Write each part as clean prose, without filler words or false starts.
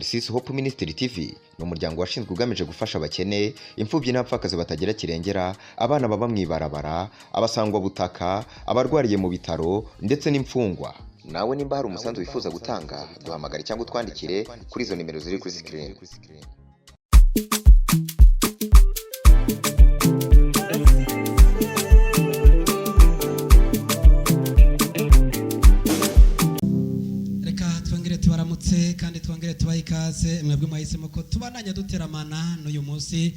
Tarsis Hope Ministry TV ni umuryango washinzwe ugamije gufasha abakene, imfubyi n'abapfakazi batagira kirengera, abana baba mwibarabara, abasangwa butaka, abarwariye mu bitaro ndetse n'imfungwa. Nawe nimba hari umusanzu wifuza gutanga, duhamagare cyangwa utwandikire kuri izo nimero ziri kuri screen. Tubaramutse kandi twongere tubaha ikaze mwebwe mwahisemo ko tubananya duteramana n'uyu munsi.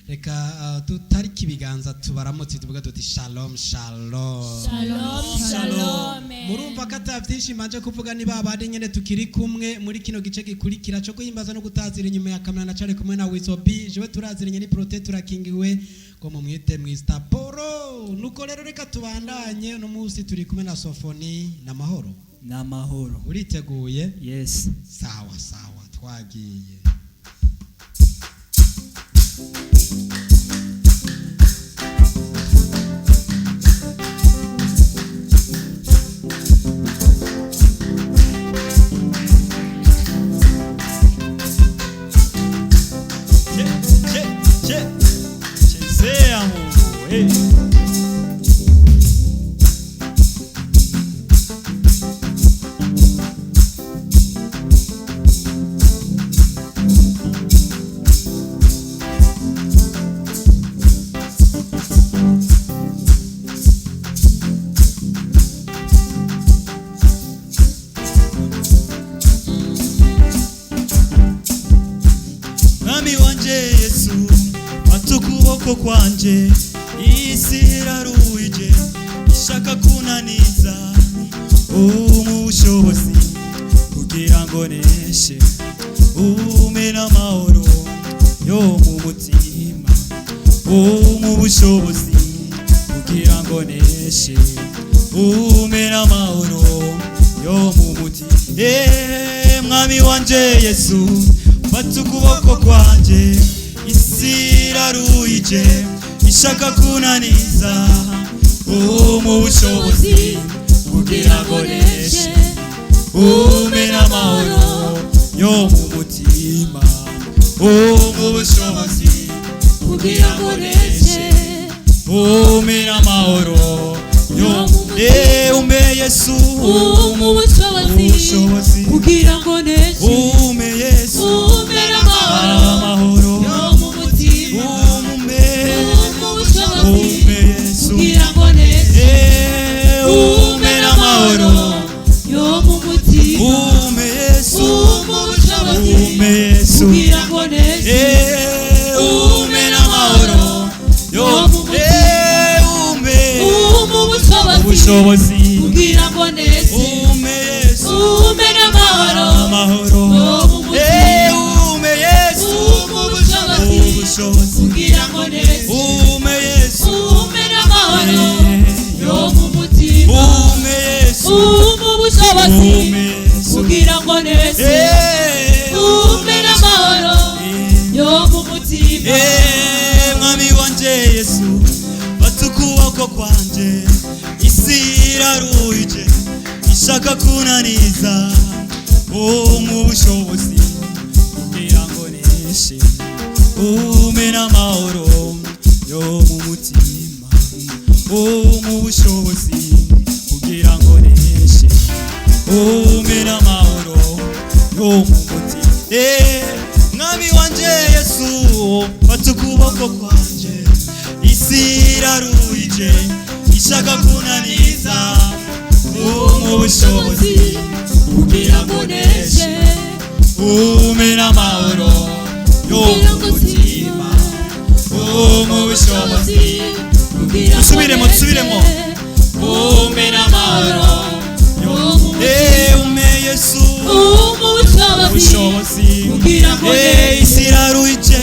Reka tutarika ibiganza tubaramutse tuvuga tuti shalom shalom shalom shalom. Murumva ko atavyinshi manje kuvuga ni babandi nyene tukiri kumwe muri kino gice gikurikira cyo guhimbaza no gutazira inyuma ya kamera na cari kumwe na Wizobi. Jewe turaziranye ni Prote turakingiwe ko mu mwite Mr Poro. Nuko rero reka tubandanye no munsi turi kumwe na Sofoni na Mahoro. Namahoro. Uriteguye? Yes. Sawa sawa twagiye. Chezea Mungu. Hey. Mwami wanje Yesu atukuboko kwanje isi iraruhije ishaka kunaniza ubushobozi kugira ngo neshe umena amahoro yo mu mutima ubushobozi kugira ngo neshe umena amahoro yo mu mutima. Mwami wanje Yesu fata ukuboko kwanje isi iraruhije ishaka kunaniza mu bushobozi kugira ngo neshe umena amahoro yo mu mutima mu bushobozi kugira ngo neshe umena amahoro yo umbe Yesu mu bushobozi kugira ngo neshe umbe Yesu umena amahoro yo mu mutima mu bushobozi kugira ngo neshe umena amahoro yo mu mutima umbe Yesu mu bushobozi kugira ngo neshe umena amahoro yo mu bushobozi kugira ngo neshe umena amahoro yo mu mutima Yesu mu bushobozi kugira ngo neshe umena amahoro yo mu mutima mu bushobozi kugira ngo neshe umena amahoro yo mu mutima. Mwami wanje Yesu fata ukuboko kwanje isi iraruhije ishaka kunaniza mu bushobozi kugira ngo neshe umena amahoro yo mu mutima mu bushobozi kugira ngo neshe umena amahoro yo mu mutima. Mwami wanje Yesu fata ukuboko kwanje isi iraruhije ishaka kunaniza mu bushobozi kugira ngo neshe umena amahoro yo mu mutima mu bushobozi dusubiremo umena amahoro yo mu mutima Yesu mu bushobozi kugira ngo neshe isi iraruhije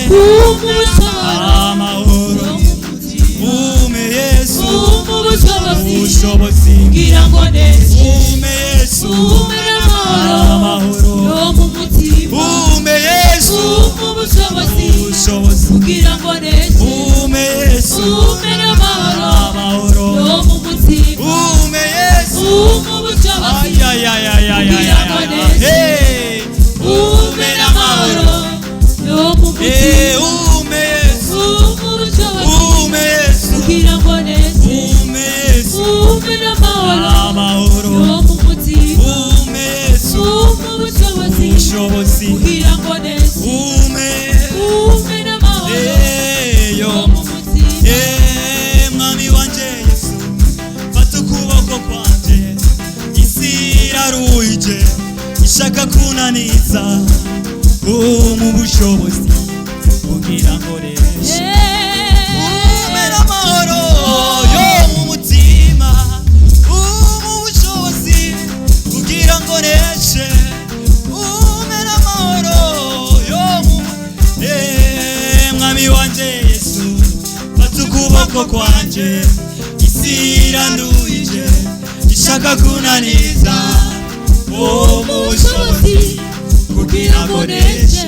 amahoro ume Yesu mu bushobozi kugira ngo neshe Yesu umena amahoro yo mu mutima Yesu mu bushobozi kugira ngo neshe Yesu umena amahoro yo mu mutima Yesu mu bushobozi kugira ngo neshe umena amahoro ubushobozi kugira ngo neze ume n'amahoro yo yo mu mutima mwami wanje Yesu fata ukuboko kwanje isi iraruhije ishaka kunaniza mu bushobozi kugira ngo neze ume n'amahoro yo mu mutima mu bushobozi kugira ngo neze ume n'amahoro yo mu mwami wanje Yesu fata ukuboko kwanje isi iranduhije ishaka kunaniza mu bushobozi kugira ngo neze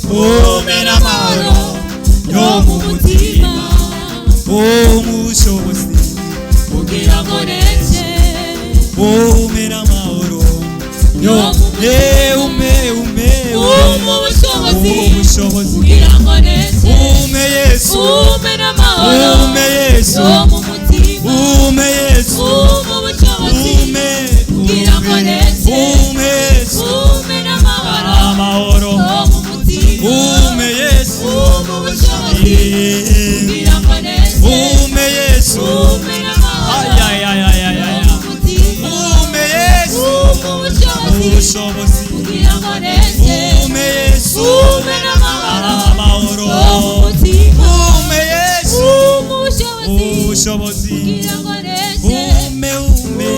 ume n'amahoro yo mu mutima mu bushobozi kugira ngo neze ume n'amahoro yo mu bushobozi kugira ngo neze ume Yesu ume n'amahoro ume Yesu yo mu mutima ume Yesu mu bushobozi ume kugira ngo neze ume Yesu ume n'amahoro amahoro yo mu mutima ume Yesu mu bushobozi kugira ngo neze ume Yesu ume n'amahoro ay yo mu mutima ume Yesu mu bushobozi ubushobozi kugira ngo neze ume Yesu ume n'amahoro amahoro yo mu mutima ume Yesu mu bushobozi ubushobozi kugira ngo neze ume ume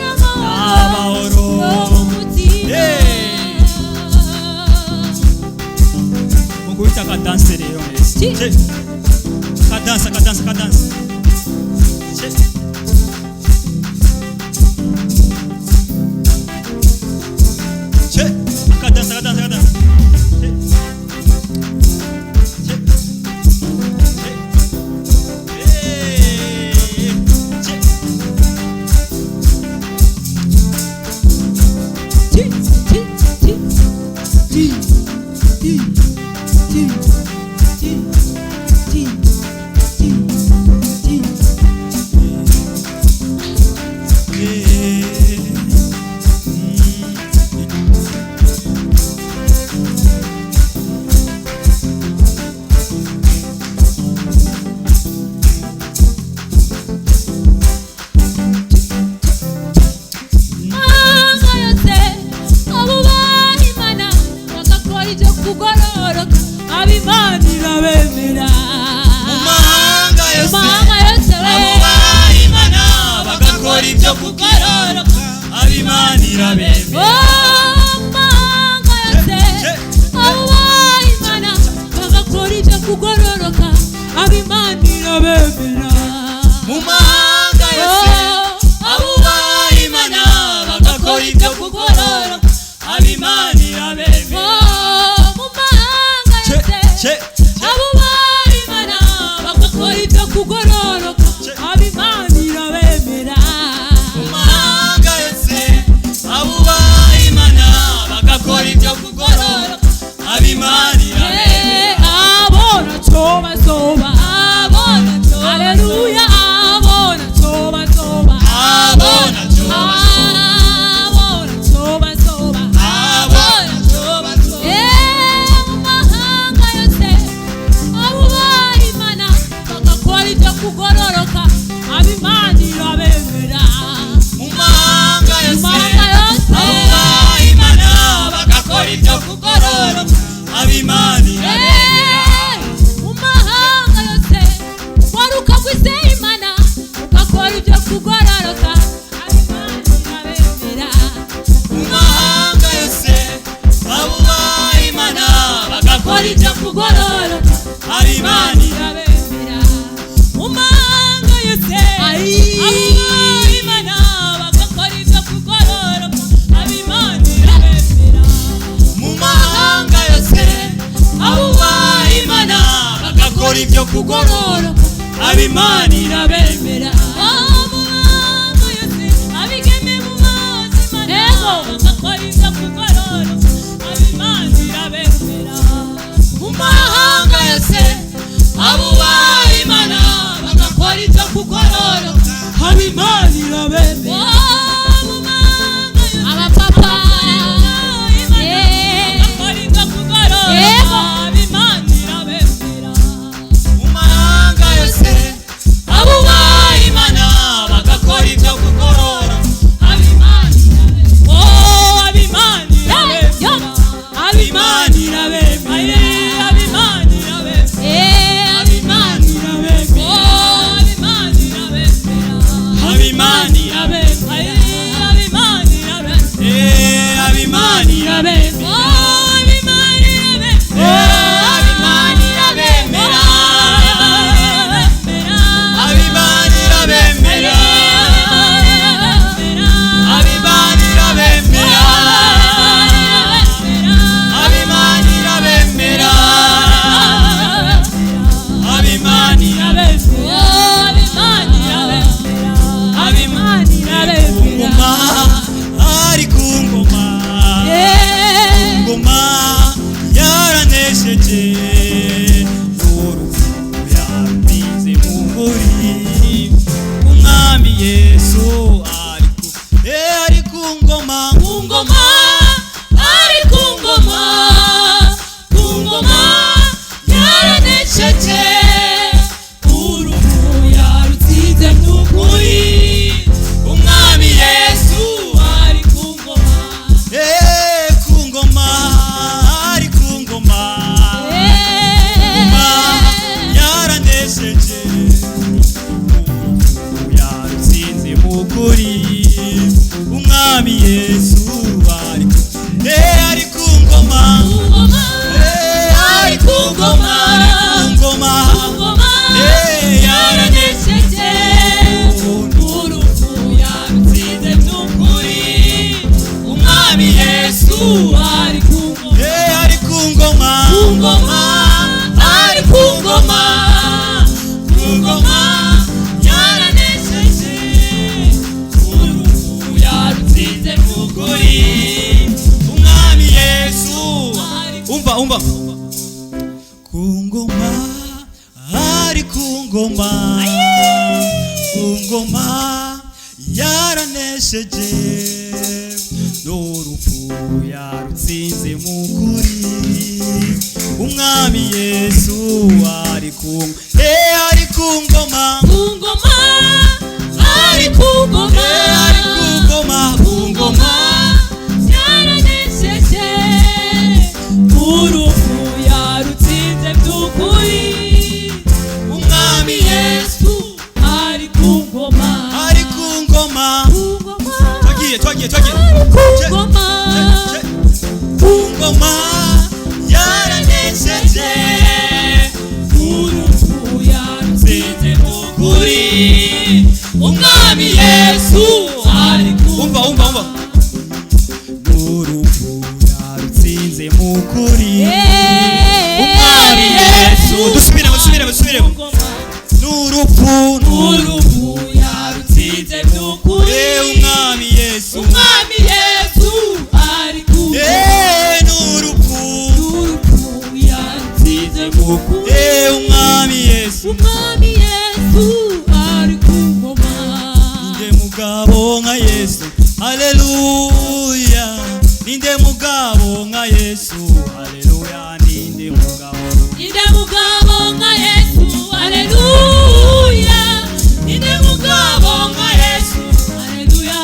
n'amahoro yo mu mutima mukubita kadanse rero kadanse ibyo kugorora abimana irabemera abigeme mu mazi manego bagakora ibyo kugorora abimana irabemera mu mahanga yose abubaha imana bagakora ibyo kugorora abimana irabemera mu mahanga yose abapapa ngoma ari ku ngoma yaranesheje urupfu yarutsinze n'ukuri umwami Yesu ari ku ngoma ku ngoma ari ku ngoma yaranesheje urupfu yarutsinze n'ukuri umwami Yesu ari ku ngoma ari ku ngoma yaranesheje urupfu yarutsinze n'ukuri umwami Yesu ari ku ngoma ari ku ngoma yaranesheje urupfu yarutsinze n'ukuri umwami Yesu umva ku ngoma ari ku ngoma yaranesheje n'urupfu yarutsinze mu kuri umwami Yesu ari ku ngoma ari ku ngoma yaranesheje urupfu yarutsinze by'ukuri umwami Yesu ari ku ngoma twagiye ku ngoma yaranesheje urupfu yarutsinze by'ukuri umwami Yesu ari ku umva urupfu yarutsinze mu kuri umwami Yesu dusubiremo n'urupfu yarutsinze by'ukuri umwami Yesu ari ku n'urupfu yarutsinze by'ukuri umwami Yesu ari ku ngoma ninde mugabo nka Yesu haleluya ninde mugabo nka Yesu haleluya ninde mugabo nka Yesu haleluya ninde mugabo nka Yesu haleluya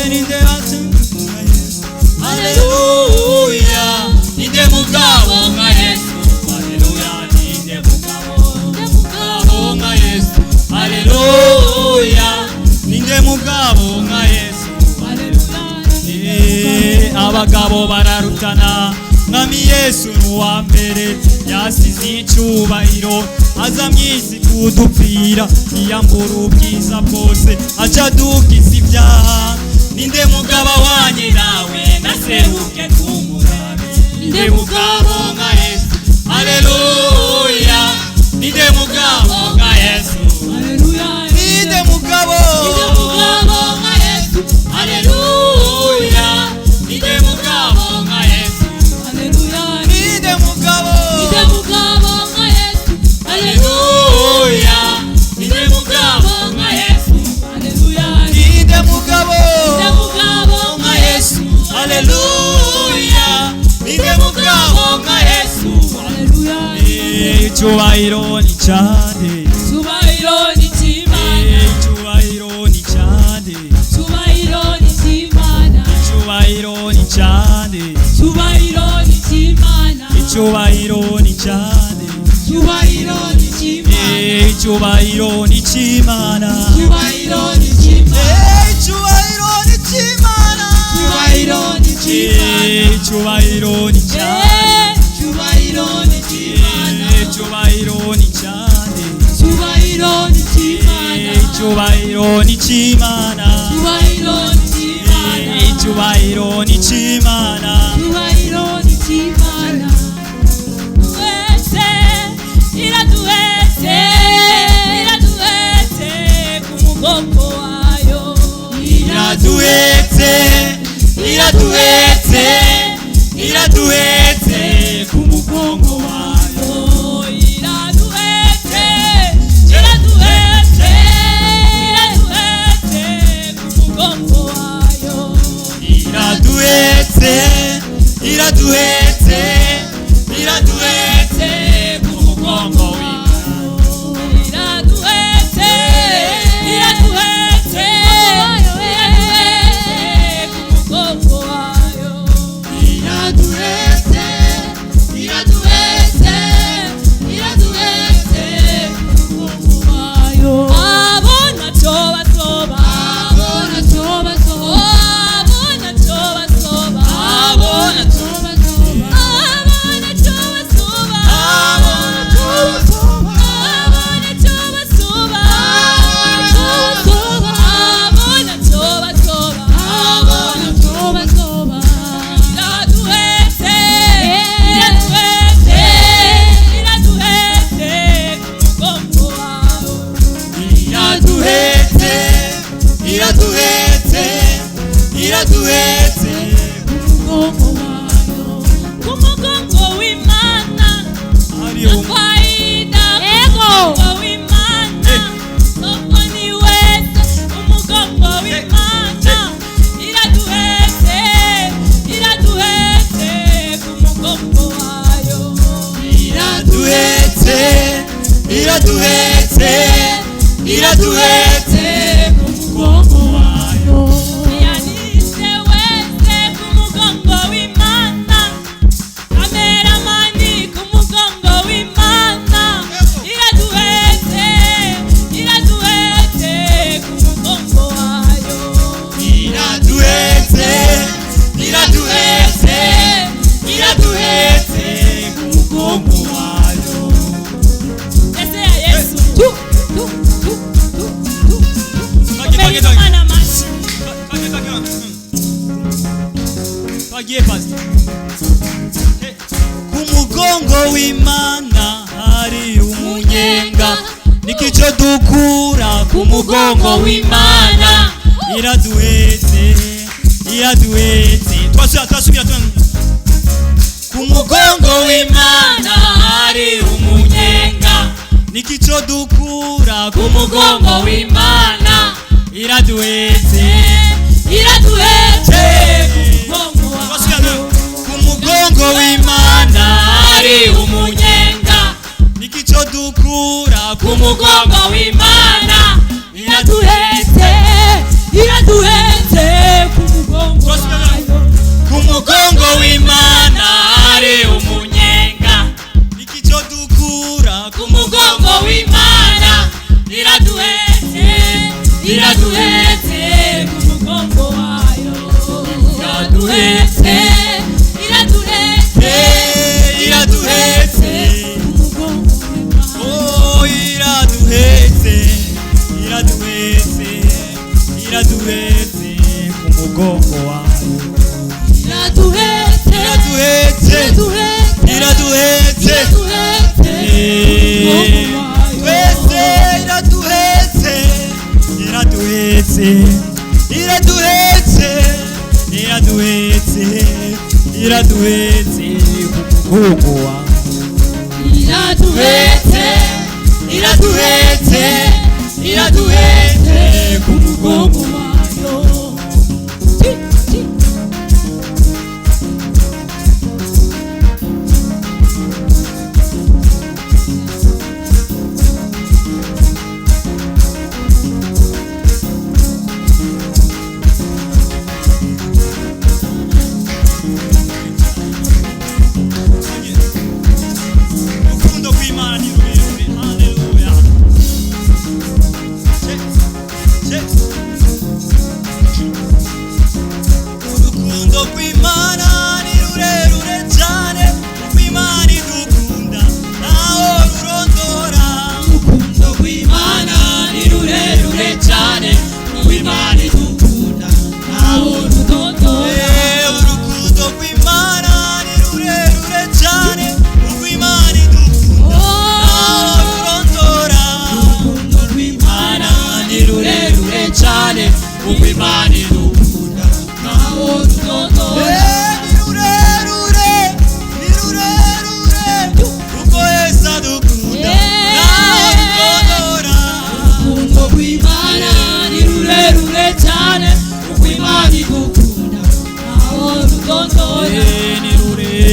ninde nka Yesu haleluya ninde mugabo nka Yesu haleluya ninde mugabo nka Yesu haleluya ninde mugabo nka Yesu abagabo bararutana mwami Yesu n'uwa mbere yasize icyubahiro aza mwisi kudupfira yiyambura ubwiza bwose aca dukiza ibyaha ninde mugabo wanye nawe naseruke kumurabi ninde mugabo nka Yesu haleluya ninde mugabo nka Yesu haleluya ninde mugabo nka Yesu haleluya ninde mugabo nka Yesu haleluya ninde mugabo nka Yesu haleluya ninde mugabo nka Yesu haleluya ninde mugabo nka Yesu haleluya ninde mugabo nka Yesu haleluya icyubahiro ni cyane cyubahiro ni cy'Imana icyubahiro ni cyane cyubahiro ni cy'Imana icyubahiro ni cyane cyubahiro ni cy'Imana icyubahiro ni cyane cyubahiro ni cy'Imana icyubahiro ni cy'Imana cyubahiro ni cy'Imana icyubahiro ni cy'Imana cyubahiro ni cy'Imana icyubahiro ni cyane cyubahiro ni cy'Imana icyubahiro ni cyane cyubahiro ni cy'Imana icyubahiro ni cy'Imana cyubahiro ni cy'Imana icyubahiro ni cy'Imana cyubahiro ni cy'Imana iraduhetse ku mugongo wayo iraduhetse ku mugongo wayo iraduhetse ku mugongo iraduhetse iraduhetse ku mugongo iraduhetse iraduhetse ku mugongo wayo iraduhetse iraduhetse iraduhetse ku mugongo wayo abona toba toba abona toba toba abona toba toba abona toba toba abona toba toba abona toba toba abona toba toba abona toba toba abona toba toba iraduhetse iraduhetse iraduhetse ku mugongo wayo iraduhetse iraduhetse iraduhetse ku mugongo w'Imana ari na kawaida umugongo w'Imana soko ni wese umugongo w'Imana iraduhetse iraduhetse ku mugongo wayo iraduhetse iraduhetse iraduhetse ku mugongo wayo yanise wese ku mugongo w'Imana kameramani ku mugongo w'Imana iraduhetse iraduhetse ku mugongo wayo iraduhetse iraduhetse iraduhetse ku mugongo wayo ese ya Yesu Page, Imana mashi Pagiye pasi ku mugongo w'Imana hari umunyenga nikico dukura ku mugongo w'Imana iraduhetse iraduhetse twasubira ku mugongo w'Imana hari umunyenga nikico dukura ku mugongo w'Imana iraduhetse iraduhetse ku mugongo w'Imana hari umunyenga nikico dukura ku mugongo w'Imana iraduhetse iraduhetse ku mugongo wayo ku mugongo w'Imana hari umunyenga nikico dukura ku mugongo w'Imana iraduhetse iraduhetse ku mugongo wayo iraduhetse iraduhetse iraduhetse ku mugongo wayo oh iraduhetse iraduhetse iraduhetse ku mugongo wayo iraduhetse iraduhetse iraduhetse twese iraduhetse iraduhetse iraduhetse iraduhetse iraduhetse ku mugongo wayo iraduhetse iraduhetse iraduhetse ku mugongo wayo urukundo rw'Imana ni rurerure haleluya urukundo rw'Imana ni rurerure cyane rw'Imana idukunda naho rurondora urukundo rw'Imana ni rurerure cyane rw'Imana idukunda ntaho rudondora urukundo rw'Imana ni rurerure cyane rw'Imana idukunda naho rurondora urukundo rw'Imana ni rurerure cyane rw'Imana idukunda ntaho rudondora ni rurerure kuko Yesu adukunda naho rurondora urukundo rw'Imana ni rurerure cyane rw'Imana idukunda ntaho rudondora ni rurerure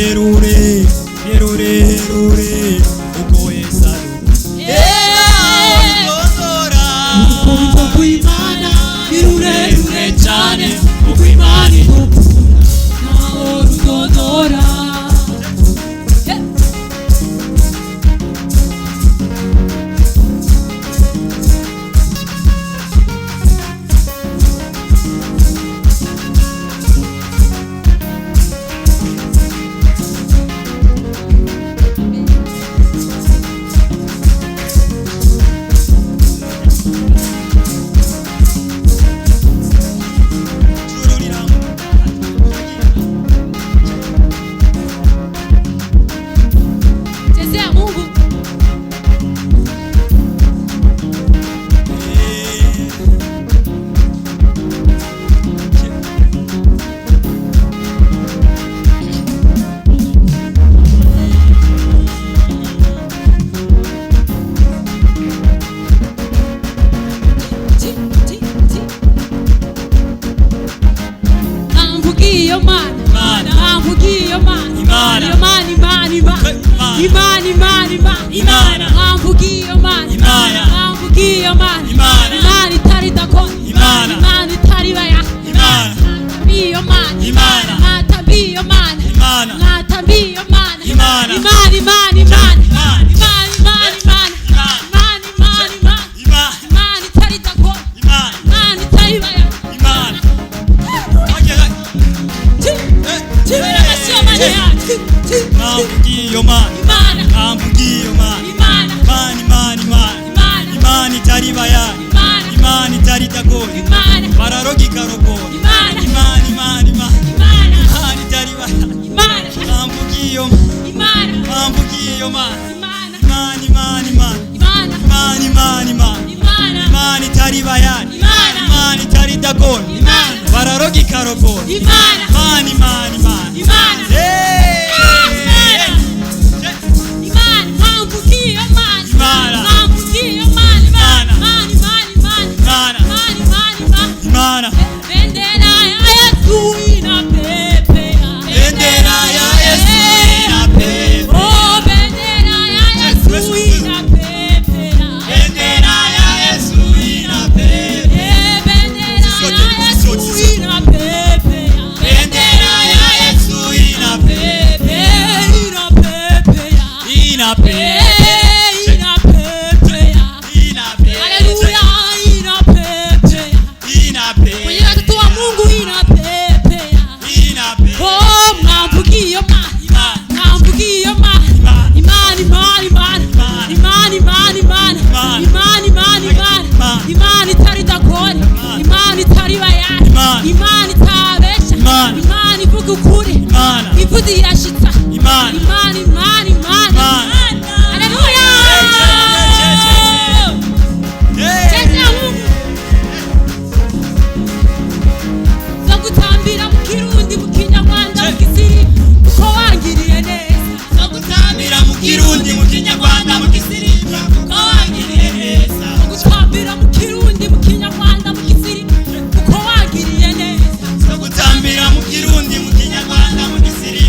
iyo mana mwamvugiye iyo mana iyo mana imana imana imana imana mwamvugiye iyo mana mwamvugiye iyo mana imana itari dakora imana itari baya iyo mana mwatabi iyo mana mwatabi iyo mana imana imana imana imana Ambugiyo mana ambugiyo mana imana itari baya imana itari dagori bararogi karogori imana itari baya ambugiyo mana imana itari baya imana itari dagori bararogi karogori imana imana itari dakora imana itari bayani imana itabesha imana ivuga ukuri ivuze irashitsa imana haleluya zo gutambira mu kirundi mu kinyarwanda mu kisiri uko wangiriye neza zo gutambira mu kirundi mu kinyarwanda mu kisiri uko wangiriye neza gutambira mu kirundi mu kinyarwanda mu kisiri uko wagiriye neza zo gutambira mu kirundi mu kinyarwanda mu kisiri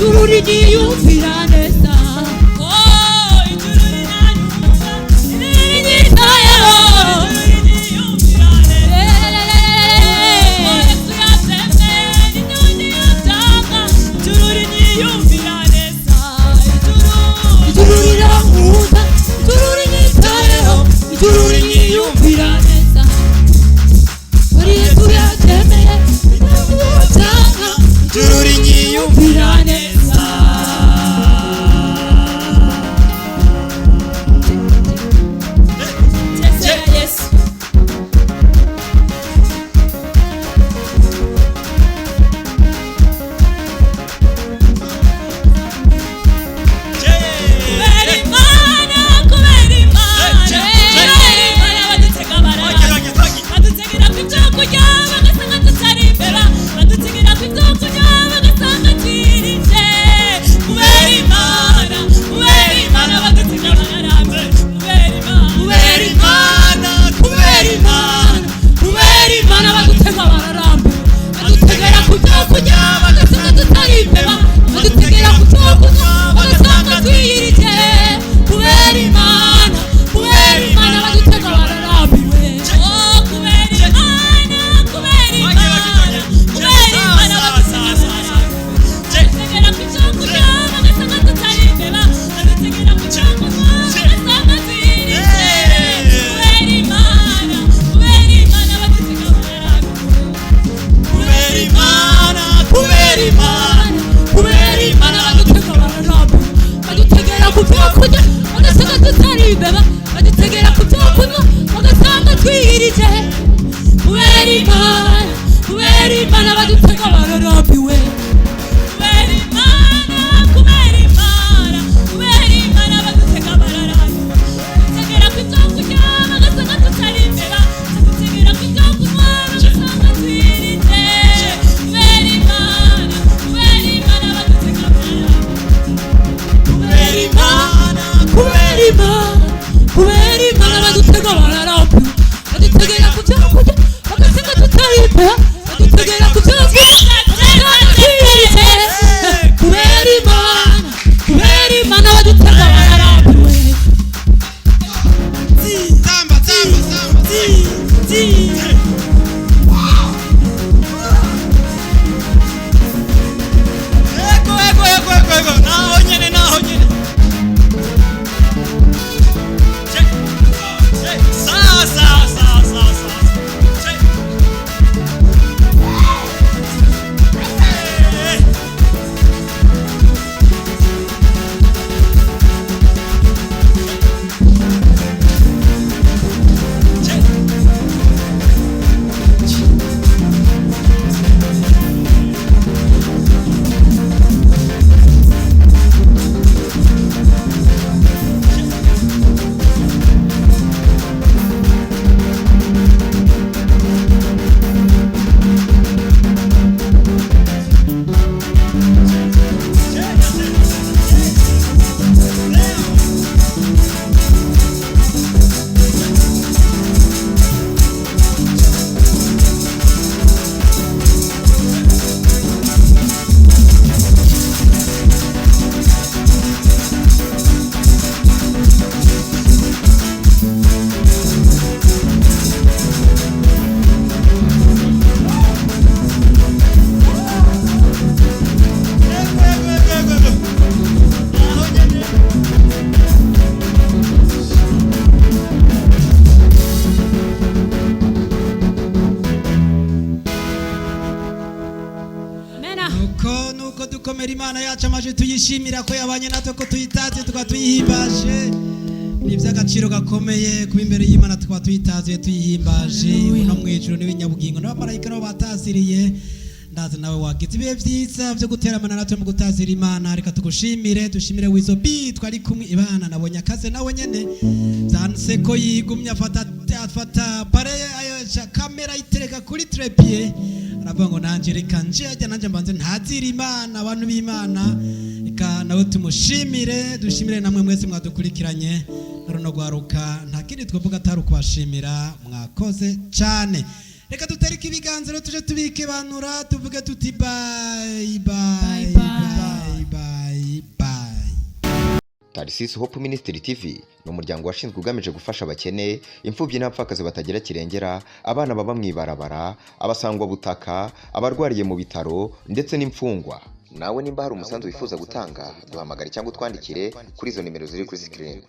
ijuru rinyiyumvira neza ijuru rinanyumva rinyitayeho ijuru rirankunda ijuru rinyitayeho ijuru rinyiyumvira neza muri Yesu yatemeye cyangwa ijuru rinyiyumvira neza Yesu dukomera Imana yacu amaje tuyishimira ko yabanye natwe ko tuyitaze tukaba tuyihimbaje ni iby'agaciro gakomeye kuba imbere y'Imana tukaba tuyitaze tuyihimbaje no mu ijuru n'ibinyabugingo n'abamarayika nabo bataziriye ndazi nawe wagize ibihe byiza byo guteramana natwe mu gutazira Imana reka tugushimire dushimire Wizo B twari kumwe ibana nabonye akaze nawe nyene zanse ko yigumya afata pare ayo kamera itereka kuri trépied aravuga ngo nanje reka nje ajya nanje mbanze ntazira Imana abantu b'Imana reka nawe tumushimire dushimire namwe mwese mwadukurikiranye runo gwaruka nta kindi twavuga atari kubashimira mwakoze cyane. Reka dutereke ibiganza tuje tubike banura tuvuge tuti bye bye bye bye. Tarsis Hope Ministry TV ni umuryango washinzwe ugamije gufasha abakene, imfubyi n'abapfakazi batagira kirengera, abana baba mwibarabara, abasangwa butaka, abarwariye mu bitaro ndetse n'imfungwa. Nawe nimba hari umusanzu wifuza gutanga, duhamagare cyangwa utwandikire kuri izo nimero ziri kuri screen.